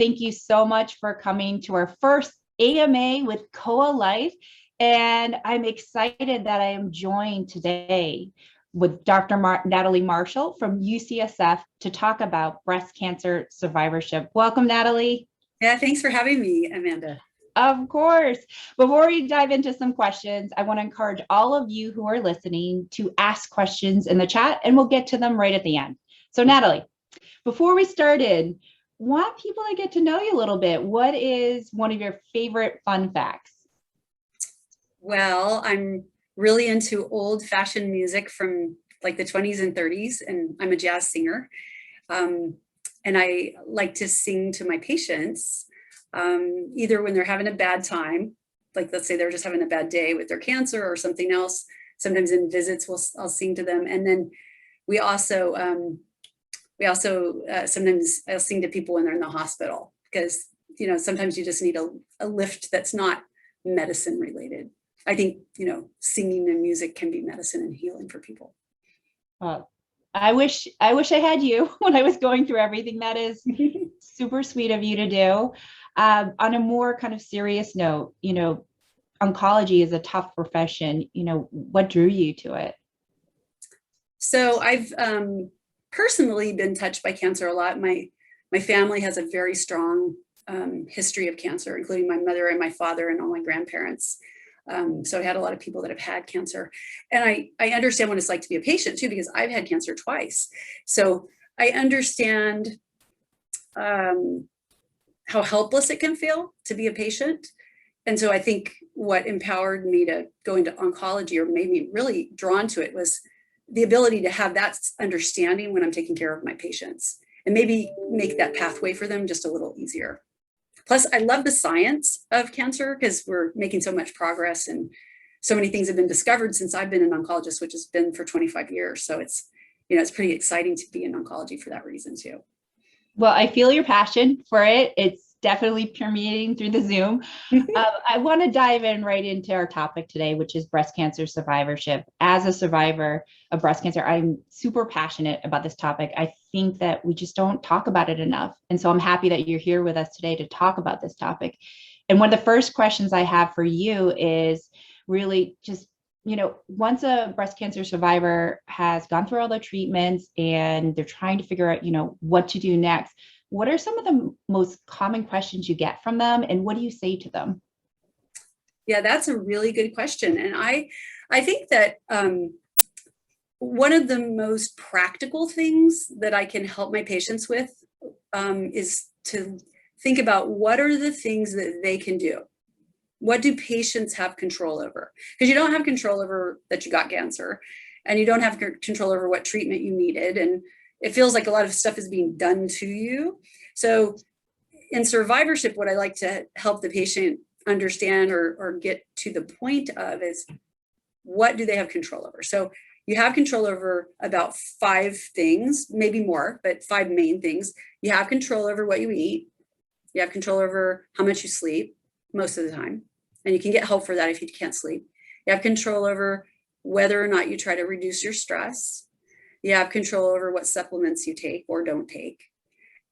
Thank you so much for coming to our first AMA with Koa Life. And I'm excited that I am joined today with Dr. Natalie Marshall from UCSF to talk about breast cancer survivorship. Welcome, Natalie. Yeah, thanks for having me, Amanda. Of course. Before we dive into some questions, I want to encourage all of you who are listening to ask questions in the chat, and we'll get to them right at the end. So, Natalie, before we started, want people to get to know you a little bit. What is one of your favorite fun facts? Well, I'm really into old-fashioned music from like the 20s and 30s, and I'm a jazz singer. And I like to sing to my patients, either when they're having a bad time, like let's say they're just having a bad day with their cancer or something else. Sometimes in visits, I'll sing to them. And then we also sometimes I'll sing to people when they're in the hospital, because sometimes you just need a lift that's not medicine related. I think singing and music can be medicine and healing for people. I wish I had you when I was going through everything. That is super sweet of you to do. On a more kind of serious note, oncology is a tough profession. What drew you to it? So I've personally been touched by cancer a lot. My family has a very strong history of cancer, including my mother and my father and all my grandparents. So I had a lot of people that have had cancer, and I understand what it's like to be a patient too, because I've had cancer twice. So I understand how helpless it can feel to be a patient. And so I think what empowered me to go into oncology, or made me really drawn to it, was the ability to have that understanding when I'm taking care of my patients, and maybe make that pathway for them just a little easier. Plus, I love the science of cancer, because we're making so much progress and so many things have been discovered since I've been an oncologist, which has been for 25 years. So it's pretty exciting to be in oncology for that reason too. Well, I feel your passion for it. It's definitely permeating through the Zoom. I want to dive in right into our topic today, which is breast cancer survivorship. As a survivor of breast cancer, I'm super passionate about this topic. I think that we just don't talk about it enough. And so I'm happy that you're here with us today to talk about this topic. And one of the first questions I have for you is really just, once a breast cancer survivor has gone through all the treatments and they're trying to figure out, what to do next, what are some of the most common questions you get from them, and what do you say to them? Yeah, that's a really good question. And I think that one of the most practical things that I can help my patients with is to think about what are the things that they can do. What do patients have control over? Because you don't have control over that you got cancer, and you don't have control over what treatment you needed. And it feels like a lot of stuff is being done to you. So in survivorship, what I like to help the patient understand or get to the point of is, what do they have control over? So you have control over about 5 things, maybe more, but 5 main things. You have control over what you eat. You have control over how much you sleep most of the time. And you can get help for that if you can't sleep. You have control over whether or not you try to reduce your stress. You have control over what supplements you take or don't take.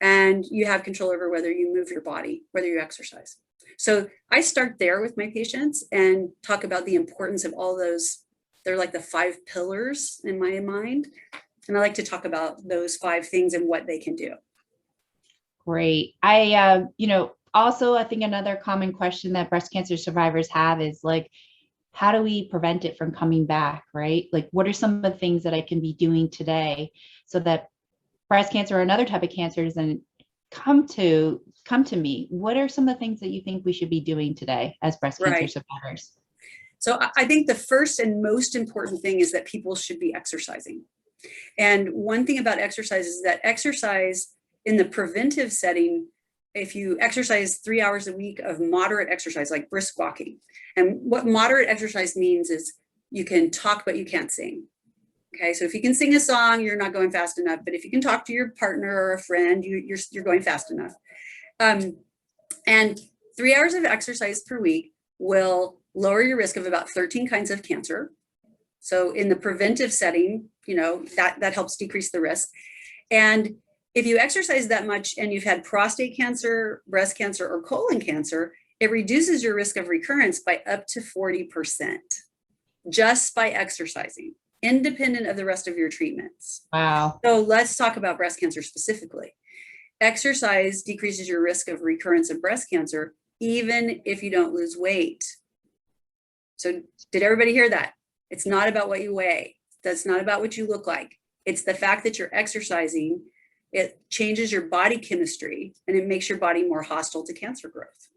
And you have control over whether you move your body, whether you exercise. So I start there with my patients and talk about the importance of all those. They're like the 5 pillars in my mind. And I like to talk about those 5 things and what they can do. Great. Also, I think another common question that breast cancer survivors have is like, how do we prevent it from coming back, right? Like, what are some of the things that I can be doing today so that breast cancer or another type of cancer doesn't come to me? What are some of the things that you think we should be doing today as breast cancer survivors? So I think the first and most important thing is that people should be exercising. And one thing about exercise is that exercise in the preventive setting, if you exercise 3 hours a week of moderate exercise, like brisk walking. And what moderate exercise means is you can talk, but you can't sing. Okay, so if you can sing a song, you're not going fast enough. But if you can talk to your partner or a friend, you're going fast enough. And 3 hours of exercise per week will lower your risk of about 13 kinds of cancer. So in the preventive setting, that helps decrease the risk. And if you exercise that much and you've had prostate cancer, breast cancer, or colon cancer, it reduces your risk of recurrence by up to 40% just by exercising, independent of the rest of your treatments. Wow. So let's talk about breast cancer specifically. Exercise decreases your risk of recurrence of breast cancer, even if you don't lose weight. So did everybody hear that? It's not about what you weigh. That's not about what you look like. It's the fact that you're exercising. It changes your body chemistry and it makes your body more hostile to cancer growth.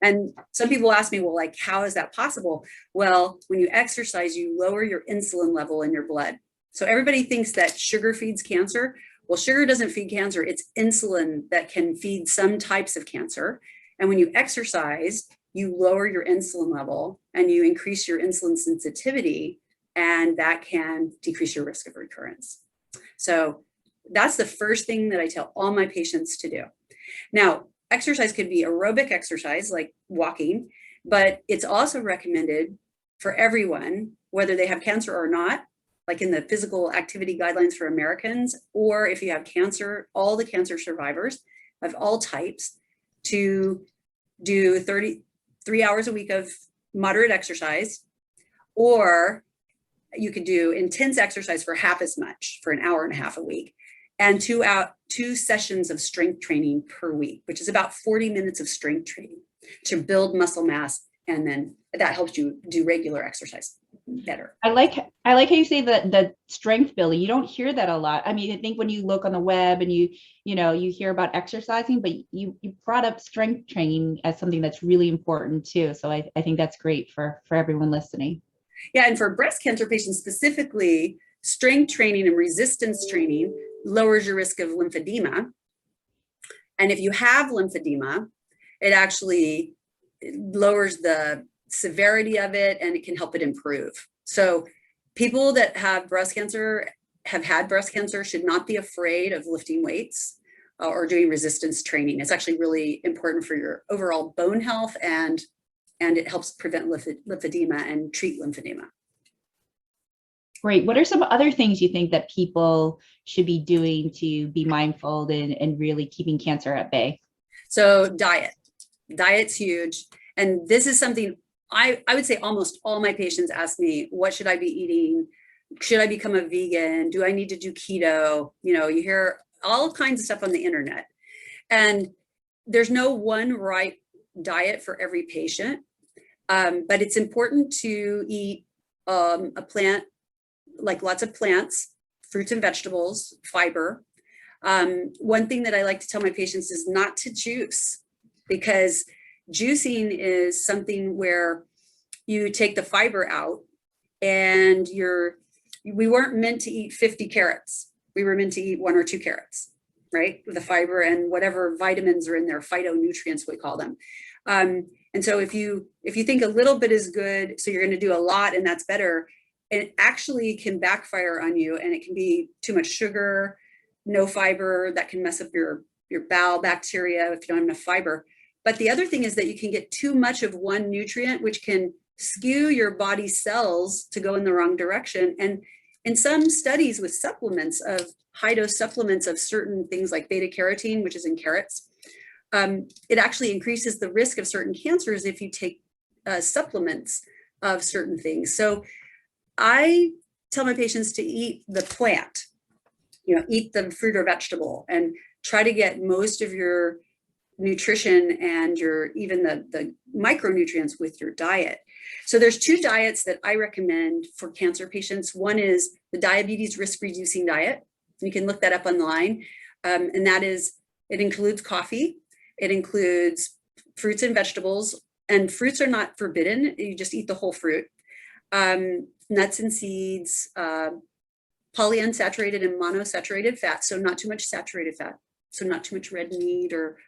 And some people ask me, well, like, how is that possible? Well, when you exercise, you lower your insulin level in your blood. So everybody thinks that sugar feeds cancer. Well, sugar doesn't feed cancer. It's insulin that can feed some types of cancer. And when you exercise, you lower your insulin level and you increase your insulin sensitivity, and that can decrease your risk of recurrence. So that's the first thing that I tell all my patients to do. Now, exercise could be aerobic exercise like walking, but it's also recommended for everyone, whether they have cancer or not, like in the physical activity guidelines for Americans, or if you have cancer, all the cancer survivors of all types, to do 33 hours a week of moderate exercise, or you could do intense exercise for half as much, for an hour and a half a week, and two sessions of strength training per week, which is about 40 minutes of strength training to build muscle mass. And then that helps you do regular exercise better. I like how you say the strength building. You don't hear that a lot. I mean, I think when you look on the web and you hear about exercising, but you brought up strength training as something that's really important too. So I think that's great for everyone listening. Yeah, and for breast cancer patients specifically, strength training and resistance training lowers your risk of lymphedema. And if you have lymphedema, it actually lowers the severity of it and it can help it improve. So people that have breast cancer, have had breast cancer, should not be afraid of lifting weights or doing resistance training. It's actually really important for your overall bone health, and it helps prevent lymphedema and treat lymphedema. Great. What are some other things you think that people should be doing to be mindful and really keeping cancer at bay? So diet's huge. And this is something I would say almost all my patients ask me, what should I be eating? Should I become a vegan? Do I need to do keto? You hear all kinds of stuff on the internet. And there's no one right diet for every patient. But it's important to eat a plant, like lots of plants, fruits and vegetables, fiber. One thing that I like to tell my patients is not to juice, because juicing is something where you take the fiber out, and we weren't meant to eat 50 carrots. We were meant to eat 1 or 2 carrots, right? With the fiber and whatever vitamins are in there, phytonutrients, we call them. And so if you think a little bit is good, so you're going to do a lot and that's better, it actually can backfire on you, and it can be too much sugar, no fiber, that can mess up your bowel bacteria if you don't have enough fiber. But the other thing is that you can get too much of one nutrient, which can skew your body's cells to go in the wrong direction. And in some studies with supplements, of high dose supplements of certain things like beta carotene, which is in carrots, it actually increases the risk of certain cancers if you take supplements of certain things. So I tell my patients to eat the plant, eat the fruit or vegetable, and try to get most of your nutrition and even the micronutrients with your diet. So there's 2 diets that I recommend for cancer patients. One is the diabetes risk reducing diet. You can look that up online. And that is, it includes coffee. It includes fruits and vegetables, and fruits are not forbidden. You just eat the whole fruit. Nuts and seeds, polyunsaturated and monosaturated fat. So not too much saturated fat. So not too much red meat or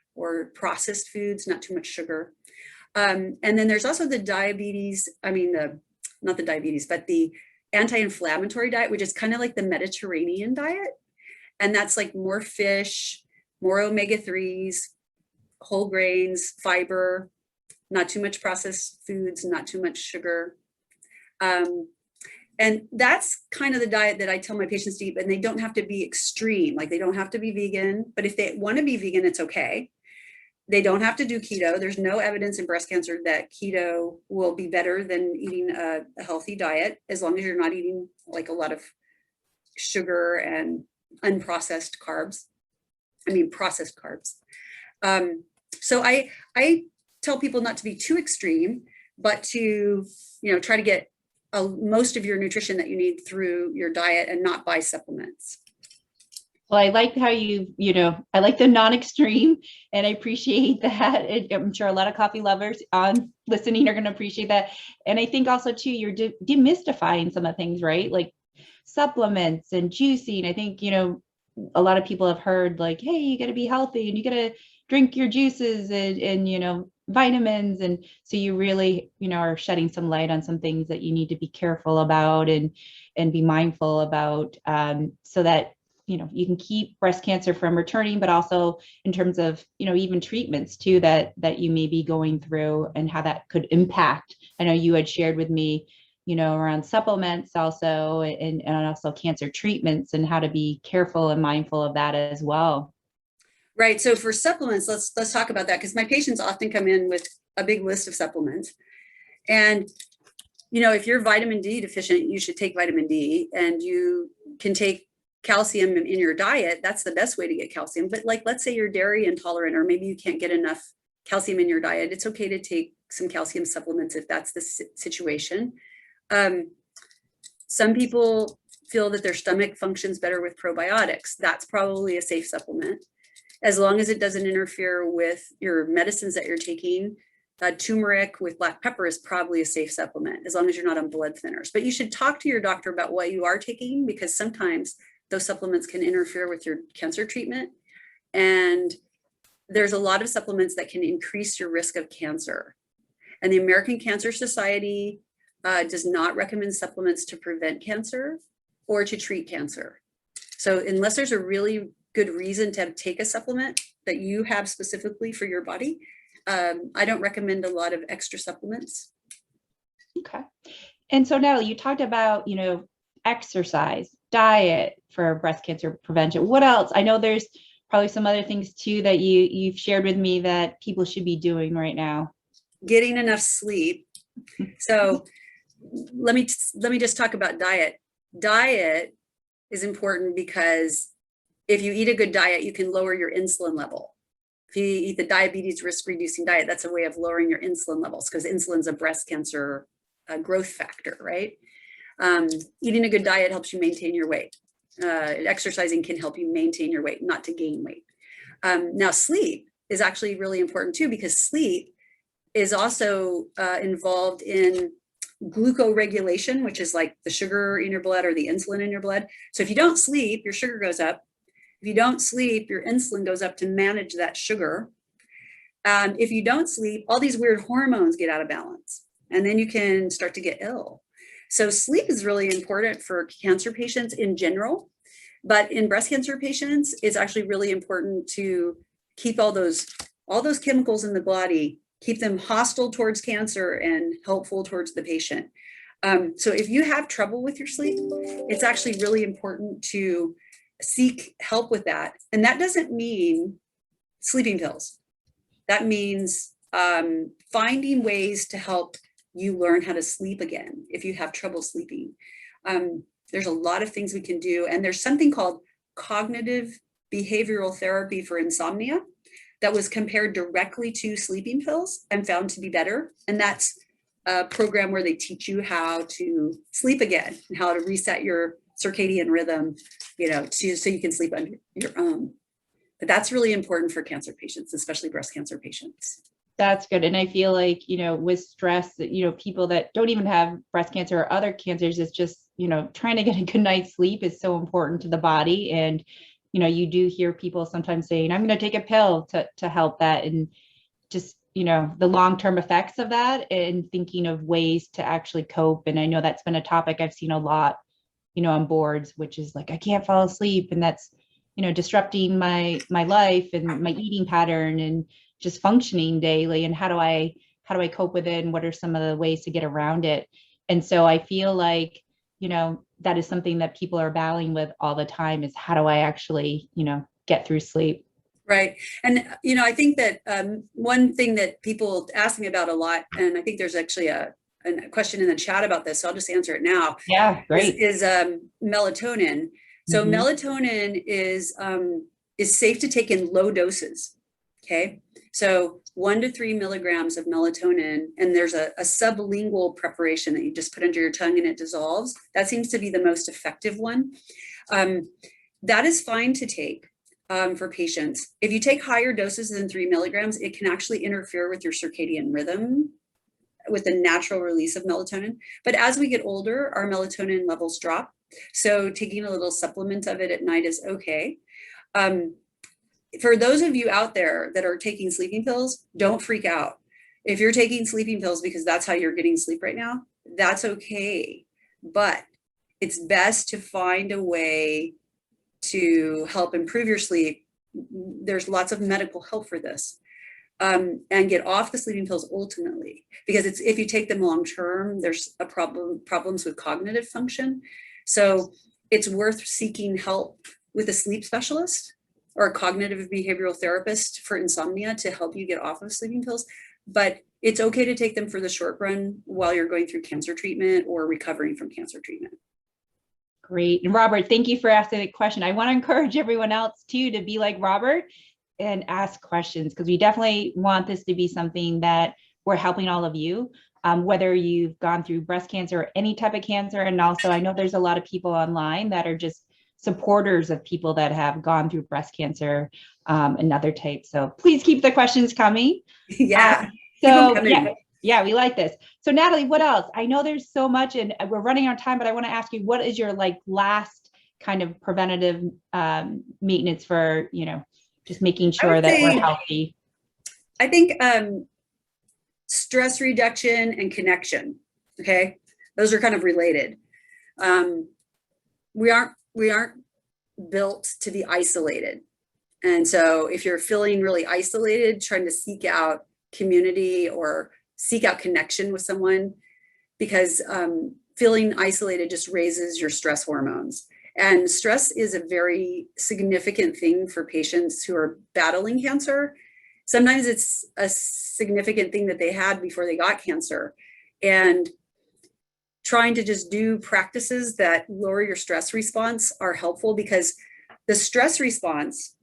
processed foods, not too much sugar. And then there's also the not the diabetes, but the anti-inflammatory diet, which is kind of like the Mediterranean diet. And that's like more fish, more omega-3s, whole grains, fiber, not too much processed foods, not too much sugar. And that's kind of the diet that I tell my patients to eat, and they don't have to be extreme. Like they don't have to be vegan, but if they want to be vegan, it's okay. They don't have to do keto. There's no evidence in breast cancer that keto will be better than eating a healthy diet, as long as you're not eating like a lot of sugar and unprocessed carbs. I mean, processed carbs. So I tell people not to be too extreme, but to, try to get most of your nutrition that you need through your diet and not buy supplements. Well, I like how I like the non-extreme, and I appreciate that. I'm sure a lot of coffee lovers on listening are going to appreciate that. And I think also too, you're demystifying some of the things, right? Like supplements and juicing. I think, a lot of people have heard like, hey, you got to be healthy and you got to drink your juices and vitamins. And so you really, are shedding some light on some things that you need to be careful about and be mindful about, so that you can keep breast cancer from returning, but also in terms of, even treatments too, that you may be going through and how that could impact. I know you had shared with me, around supplements also, and also cancer treatments, and how to be careful and mindful of that as well. Right. So for supplements, let's talk about that, because my patients often come in with a big list of supplements. And, if you're vitamin D deficient, you should take vitamin D, and you can take calcium in your diet. That's the best way to get calcium. But like, let's say you're dairy intolerant, or maybe you can't get enough calcium in your diet. It's okay to take some calcium supplements if that's the situation. Some people feel that their stomach functions better with probiotics. That's probably a safe supplement, as long as it doesn't interfere with your medicines that you're taking. Turmeric with black pepper is probably a safe supplement, as long as you're not on blood thinners. But you should talk to your doctor about what you are taking, because sometimes those supplements can interfere with your cancer treatment. And there's a lot of supplements that can increase your risk of cancer. And the American Cancer Society does not recommend supplements to prevent cancer or to treat cancer. So unless there's a really good reason to take a supplement that you have specifically for your body, I don't recommend a lot of extra supplements. Okay. And so Natalie, you talked about, exercise, diet for breast cancer prevention. What else? I know there's probably some other things too that you've shared with me that people should be doing right now. Getting enough sleep. So let me just talk about diet. Diet is important because if you eat a good diet, you can lower your insulin level. If you eat the diabetes risk reducing diet, that's a way of lowering your insulin levels, because insulin's a breast cancer growth factor, right? Eating a good diet helps you maintain your weight. Exercising can help you maintain your weight, not to gain weight. Now, sleep is actually really important too, because sleep is also involved in glucoregulation, which is like the sugar in your blood or the insulin in your blood. So if you don't sleep, your sugar goes up. If you don't sleep, your insulin goes up to manage that sugar. If you don't sleep, all these weird hormones get out of balance, and then you can start to get ill. So sleep is really important for cancer patients in general, but in breast cancer patients, it's actually really important to keep all those chemicals in the body, keep them hostile towards cancer and helpful towards the patient. So if you have trouble with your sleep, it's actually really important to seek help with that. And that doesn't mean sleeping pills. That means finding ways to help you learn how to sleep again if you have trouble sleeping. There's a lot of things we can do. And there's something called cognitive behavioral therapy for insomnia that was compared directly to sleeping pills and found to be better. And that's a program where they teach you how to sleep again and how to reset your circadian rhythm, so you can sleep on your own. But that's really important for cancer patients, especially breast cancer patients. That's good. And I feel like, with stress that, people that don't even have breast cancer or other cancers, it's just, trying to get a good night's sleep is so important to the body. And, you do hear people sometimes saying, I'm going to take a pill to help that. And just, the long-term effects of that, and thinking of ways to actually cope. And I know that's been a topic I've seen a lot, on boards, which is like, I can't fall asleep. And that's, disrupting my life and my eating pattern and just functioning daily. And how do I cope with it? And what are some of the ways to get around it? And so I feel like, that is something that people are battling with all the time, is how do I actually, get through sleep? Right. And, I think that one thing that people ask me about a lot, and I think there's actually a question in the chat about this, so I'll just answer it now. Yeah, great. Is melatonin. So melatonin is safe to take in low doses. Okay. So 1 to 3 milligrams of melatonin, and there's a sublingual preparation that you just put under your tongue and it dissolves. That seems to be the most effective one. That is fine to take for patients. If you take higher doses than 3 milligrams, it can actually interfere with your circadian rhythm, with the natural release of melatonin. But as we get older, our melatonin levels drop. So taking a little supplement of it at night is okay. For those of you out there that are taking sleeping pills, don't freak out. If you're taking sleeping pills because that's how you're getting sleep right now, that's okay. But it's best to find a way to help improve your sleep. There's lots of medical help for this. And get off the sleeping pills ultimately, because if you take them long term, there's problems with cognitive function. So it's worth seeking help with a sleep specialist or a cognitive behavioral therapist for insomnia to help you get off of sleeping pills. But it's okay to take them for the short run while you're going through cancer treatment or recovering from cancer treatment. Great. And Robert, thank you for asking the question. I want to encourage everyone else too to be like Robert and ask questions, because we definitely want this to be something that we're helping all of you, whether you've gone through breast cancer or any type of cancer. And also, I know there's a lot of people online that are just supporters of people that have gone through breast cancer and other types. So please keep the questions coming. Yeah. Yeah, we like this. So Natalie, what else? I know there's so much and we're running out of time, but I want to ask you, what is your last kind of preventative maintenance for, just making sure that we're healthy? I think stress reduction and connection. Okay. Those are kind of related. We aren't built to be isolated. And so if you're feeling really isolated, trying to seek out community or seek out connection with someone, because feeling isolated just raises your stress hormones. And stress is a very significant thing for patients who are battling cancer. Sometimes it's a significant thing that they had before they got cancer. And trying to just do practices that lower your stress response are helpful, because the stress response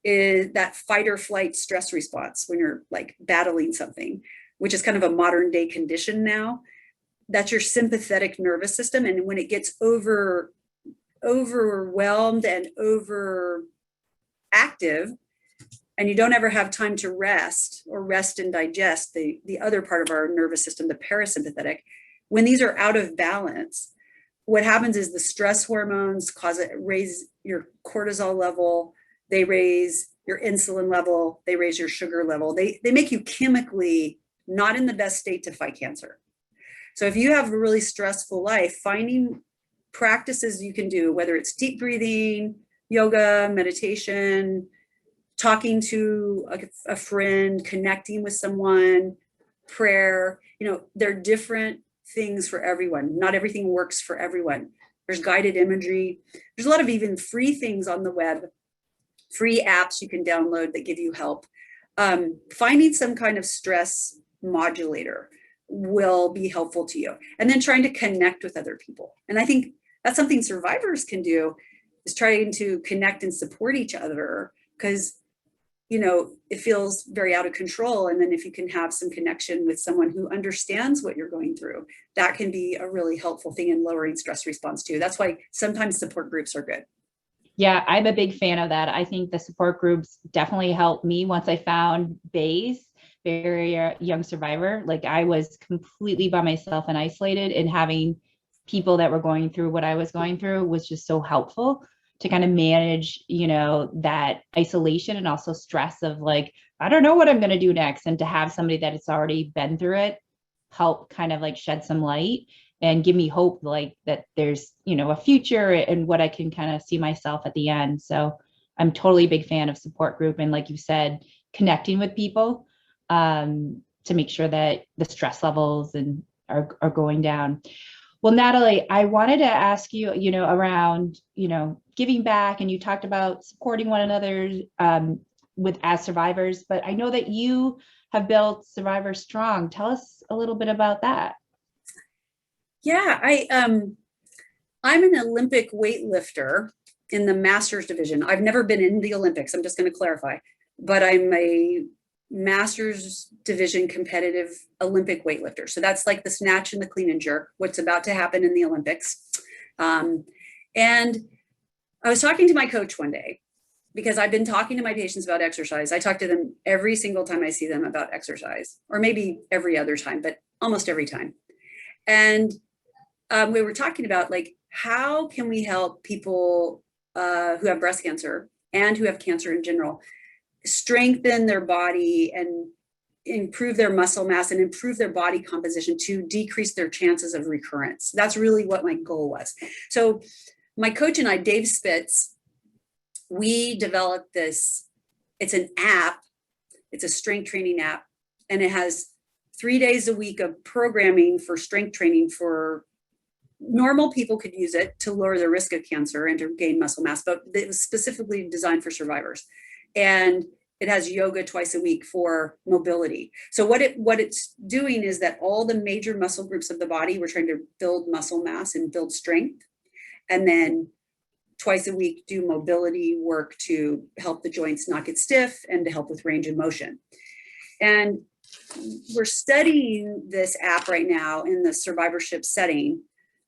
is that fight or flight stress response when you're battling something, which is kind of a modern day condition now. That's your sympathetic nervous system. And when it gets overwhelmed and overactive, and you don't ever have time to rest and digest the other part of our nervous system, the parasympathetic, when these are out of balance, what happens is the stress hormones raise your cortisol level, they raise your insulin level, they raise your sugar level. They make you chemically not in the best state to fight cancer. So if you have a really stressful life, finding practices you can do, whether it's deep breathing, yoga, meditation, talking to a friend, connecting with someone, prayer, there are different things for everyone. Not everything works for everyone. There's guided imagery. There's a lot of even free things on the web, free apps you can download that give you help. Finding some kind of stress modulator will be helpful to you. And then trying to connect with other people. And I think that's something survivors can do, is trying to connect and support each other, because it feels very out of control. And then if you can have some connection with someone who understands what you're going through, that can be a really helpful thing in lowering stress response too. That's why sometimes support groups are good. Yeah, I'm a big fan of that. I think the support groups definitely helped me once I found Bays, very young survivor. I was completely by myself and isolated, and having people that were going through what I was going through was just so helpful to kind of manage, that isolation and also stress of I don't know what I'm going to do next. And to have somebody that has already been through it help kind of shed some light and give me hope that there's, a future and what I can kind of see myself at the end. So I'm totally a big fan of support group. And like you said, connecting with people to make sure that the stress levels are going down. Well, Natalie, I wanted to ask you, around, giving back, and you talked about supporting one another with as survivors, but I know that you have built Survivor Strong. Tell us a little bit about that. Yeah, I'm an Olympic weightlifter in the masters division. I've never been in the Olympics. I'm just going to clarify, but I'm a masters division competitive Olympic weightlifter. So that's like the snatch and the clean and jerk, what's about to happen in the Olympics. And I was talking to my coach one day because I've been talking to my patients about exercise. I talk to them every single time I see them about exercise, or maybe every other time, but almost every time. And we were talking about like, how can we help people who have breast cancer and who have cancer in general strengthen their body and improve their muscle mass and improve their body composition to decrease their chances of recurrence. That's really what my goal was. So my coach and I, Dave Spitz, we developed this. It's an app. It's a strength training app, and it has 3 days a week of programming for strength training. For normal people could use it to lower the risk of cancer and to gain muscle mass, but it was specifically designed for survivors. And it has yoga twice a week for mobility. So what it's doing is that all the major muscle groups of the body, we're trying to build muscle mass and build strength. And then twice a week do mobility work to help the joints not get stiff and to help with range of motion. And we're studying this app right now in the survivorship setting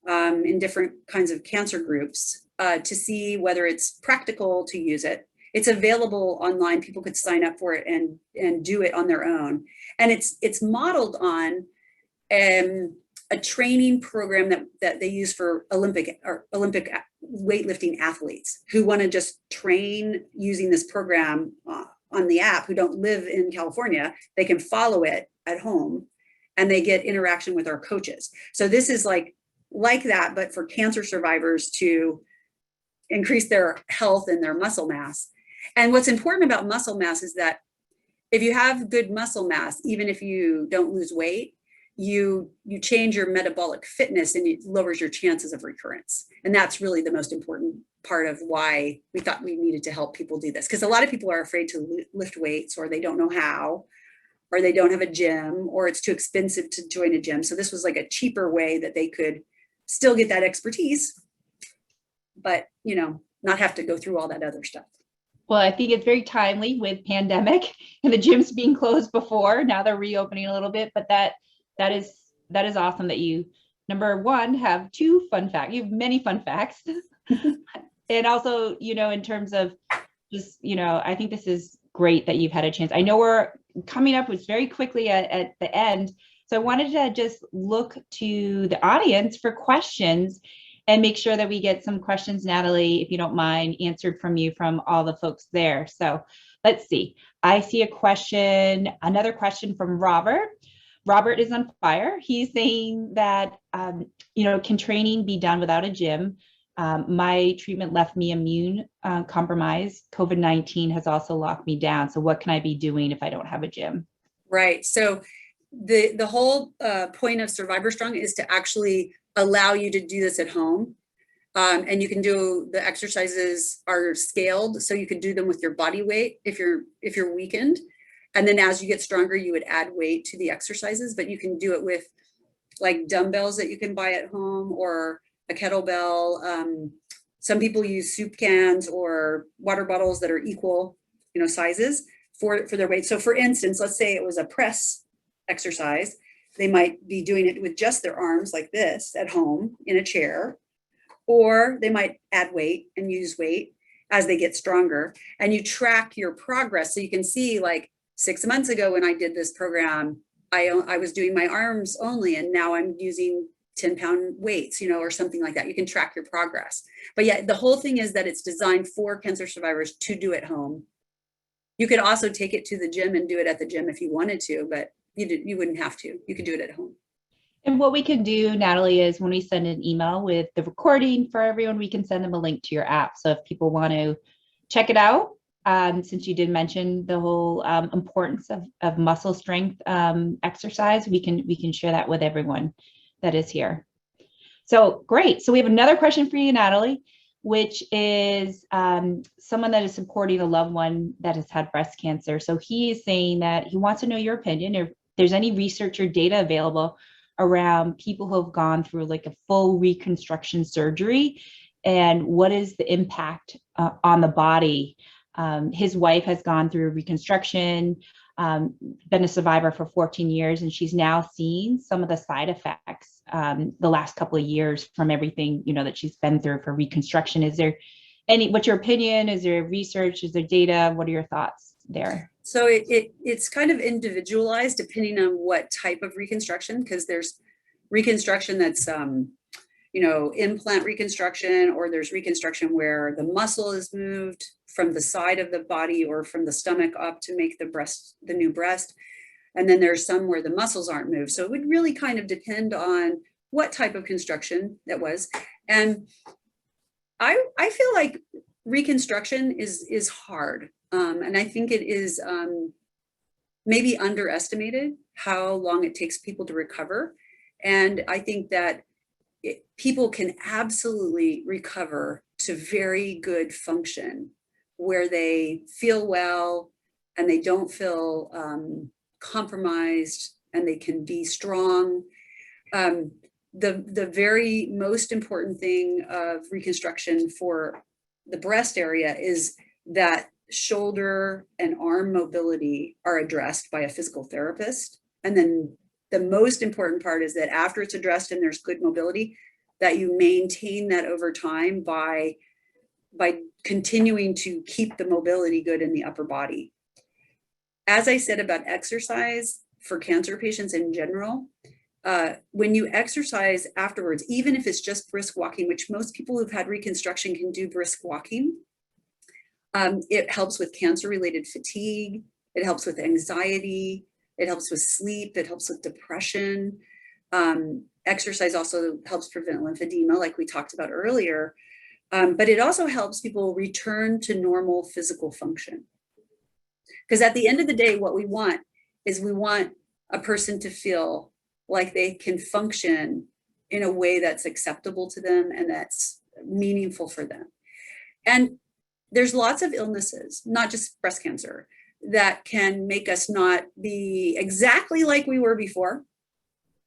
in different kinds of cancer groups to see whether it's practical to use it. It's available online. People could sign up for it and do it on their own. And it's modeled on a training program that they use for Olympic weightlifting athletes who want to just train using this program on the app, who don't live in California. They can follow it at home and they get interaction with our coaches. So this is like that, but for cancer survivors to increase their health and their muscle mass. And what's important about muscle mass is that if you have good muscle mass, even if you don't lose weight, you change your metabolic fitness and it lowers your chances of recurrence. And that's really the most important part of why we thought we needed to help people do this. Because a lot of people are afraid to lift weights, or they don't know how, or they don't have a gym, or it's too expensive to join a gym. So this was like a cheaper way that they could still get that expertise, but not have to go through all that other stuff. Well, I think it's very timely with pandemic and the gyms being closed before. Now they're reopening a little bit, but that is awesome that you, number one, have two fun facts. You have many fun facts. And also, in terms of just, I think this is great that you've had a chance. I know we're coming up with very quickly at the end. So I wanted to just look to the audience for questions and make sure that we get some questions, Natalie, if you don't mind, answered from you, from all the folks there. So let's see. I see another question from Robert. Robert is on fire. He's saying that, can training be done without a gym? My treatment left me immune compromised. COVID-19 has also locked me down. So what can I be doing if I don't have a gym? Right. So the whole point of Survivor Strong is to actually allow you to do this at home. And you can do, the exercises are scaled, so you could do them with your body weight if you're weakened. And then as you get stronger, you would add weight to the exercises, but you can do it with like dumbbells that you can buy at home, or a kettlebell. Some people use soup cans or water bottles that are equal, sizes for their weight. So for instance, let's say it was a press exercise. They might be doing it with just their arms like this at home in a chair, or they might add weight and use weight as they get stronger. And you track your progress. So you can see, like 6 months ago when I did this program, I was doing my arms only, and now I'm using 10-pound weights, or something like that. You can track your progress. But yeah, the whole thing is that it's designed for cancer survivors to do at home. You could also take it to the gym and do it at the gym if you wanted to, but you wouldn't have to. You could do it at home. And what we can do, Natalie, is when we send an email with the recording for everyone, we can send them a link to your app. So if people want to check it out, since you did mention the whole importance of muscle strength exercise, we can share that with everyone that is here. So great. So we have another question for you, Natalie, which is someone that is supporting a loved one that has had breast cancer. So he is saying that he wants to know your opinion, if there's any research or data available around people who have gone through like a full reconstruction surgery, and what is the impact on the body. His wife has gone through reconstruction, been a survivor for 14 years, and she's now seeing some of the side effects the last couple of years from everything, you know, that she's been through for reconstruction. Is there what's your opinion? Is there research? Is there data? What are your thoughts there? So it's kind of individualized depending on what type of reconstruction, because there's reconstruction that's implant reconstruction, or there's reconstruction where the muscle is moved from the side of the body or from the stomach up to make the new breast. And then there's some where the muscles aren't moved. So it would really kind of depend on what type of construction that was. And I feel like reconstruction is hard. And I think it is maybe underestimated how long it takes people to recover. And I think that people can absolutely recover to very good function where they feel well and they don't feel compromised, and they can be strong. The very most important thing of reconstruction for the breast area is that shoulder and arm mobility are addressed by a physical therapist. And then the most important part is that after it's addressed and there's good mobility, that you maintain that over time by continuing to keep the mobility good in the upper body. As I said about exercise for cancer patients in general, when you exercise afterwards, even if it's just brisk walking, which most people who've had reconstruction can do brisk walking, it helps with cancer-related fatigue. It helps with anxiety. It helps with sleep. It helps with depression. Exercise also helps prevent lymphedema, like we talked about earlier. But it also helps people return to normal physical function. Because at the end of the day, what we want is we want a person to feel like they can function in a way that's acceptable to them and that's meaningful for them. And there's lots of illnesses, not just breast cancer, that can make us not be exactly like we were before.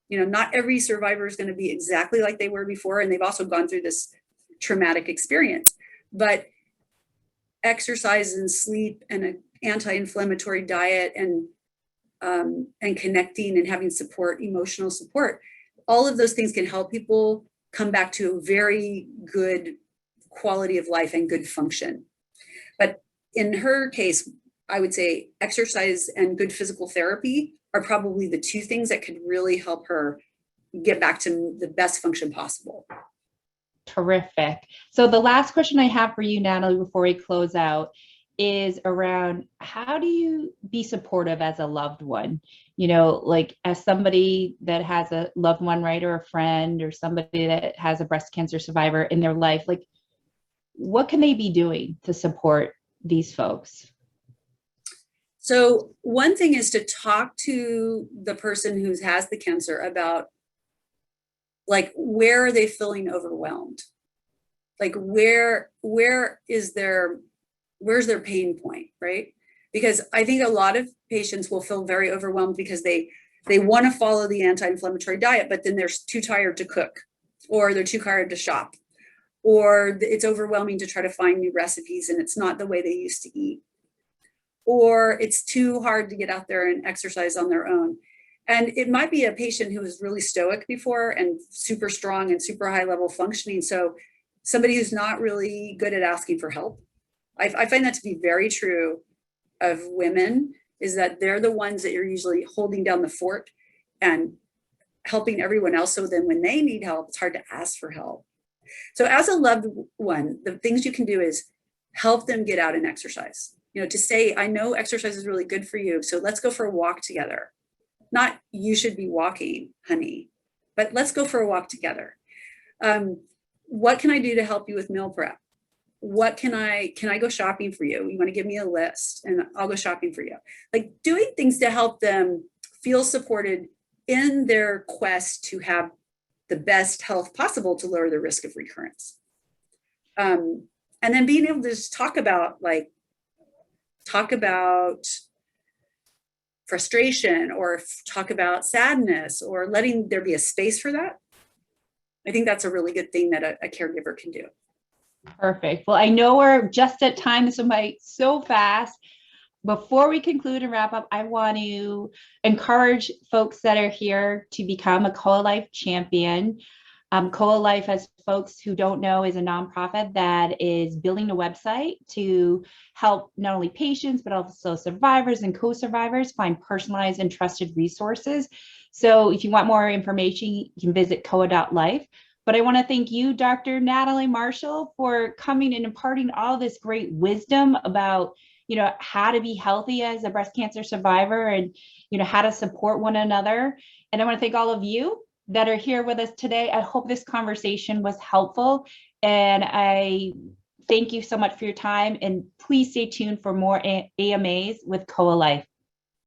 You know, not every survivor is going to be exactly like they were before, and they've also gone through this traumatic experience. But exercise and sleep and an anti-inflammatory diet and connecting and having support, emotional support, all of those things can help people come back to a very good quality of life and good function. But in her case, I would say exercise and good physical therapy are probably the two things that could really help her get back to the best function possible. Terrific. So the last question I have for you, Natalie, before we close out, is around how do you be supportive as a loved one? You know, like as somebody that has a loved one, right, or a friend or somebody that has a breast cancer survivor in their life, like what can they be doing to support these folks? So one thing is to talk to the person who has the cancer about, like, where are they feeling overwhelmed? Like where's their pain point, right? Because I think a lot of patients will feel very overwhelmed because they want to follow the anti-inflammatory diet, but then they're too tired to cook, or they're too tired to shop, or it's overwhelming to try to find new recipes and it's not the way they used to eat, or it's too hard to get out there and exercise on their own. And it might be a patient who was really stoic before and super strong and super high level functioning. So somebody who's not really good at asking for help. I find that to be very true of women, is that they're the ones that you're usually holding down the fort and helping everyone else. So then when they need help, it's hard to ask for help. So as a loved one, the things you can do is help them get out and exercise. You know, to say, I know exercise is really good for you, so let's go for a walk together. Not you should be walking, honey, but let's go for a walk together. What can I do to help you with meal prep? What can I go shopping for you? You want to give me a list and I'll go shopping for you. Like doing things to help them feel supported in their quest to have the best health possible to lower the risk of recurrence. And then being able to just talk about frustration, or talk about sadness, or letting there be a space for that. I think that's a really good thing that a caregiver can do. Perfect. Well, I know we're just at time. This went so fast. Before we conclude and wrap up, I want to encourage folks that are here to become a COA Life champion. COA Life, as folks who don't know, is a nonprofit that is building a website to help not only patients, but also survivors and co-survivors find personalized and trusted resources. So if you want more information, you can visit coa.life. But I want to thank you, Dr. Natalie Marshall, for coming and imparting all this great wisdom about, how to be healthy as a breast cancer survivor, and, how to support one another. And I want to thank all of you that are here with us today. I hope this conversation was helpful, and I thank you so much for your time, and please stay tuned for more AMAs with COA Life.